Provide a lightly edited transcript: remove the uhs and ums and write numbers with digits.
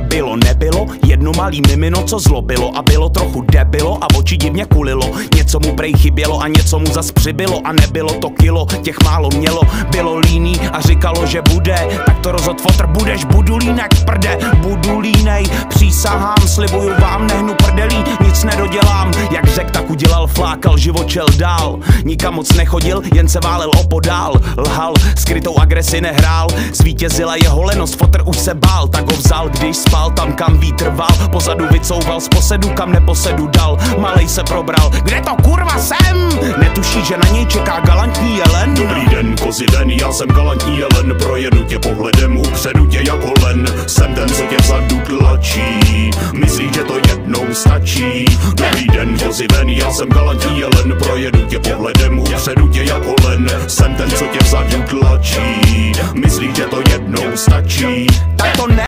Bylo, nebylo, jedno malý mimino, co zlobilo a bylo trochu debilo a oči divně kulilo. Něco mu prej chybělo a něco mu zas přibylo a nebylo to kilo, těch málo mělo. Bylo líný a říkalo, že bude, tak to rozhod fotr, budeš budulínek v prde. Budu línej, přísahám, slibuju vám, nehnu prdelí, nic nedodělám. Jak řek, tak udělal, flákal, život šel dál. Nikam moc nechodil, jen se válel opodál. Lhal, skrytou agresi nehrál, zvítězila jeho lenost, fotr už se bál, tak ho vzal, když spal tam, kam vítr val. Pozadu vycouval, z posedu, kam neposedu dal. Malej se probral, kde to kurva jsem? Netuší, že na něj čeká galantní jelen. Dobrý den, kozy den, já jsem galantní jelen. Projedu tě pohledem, upředu tě jako len. Jsem ten, co tě vzadu tlačí, myslíš, že to jednou stačí. Dobrý den, kozy ven, já jsem galantní jelen. Projedu tě pohledem, upředu tě jako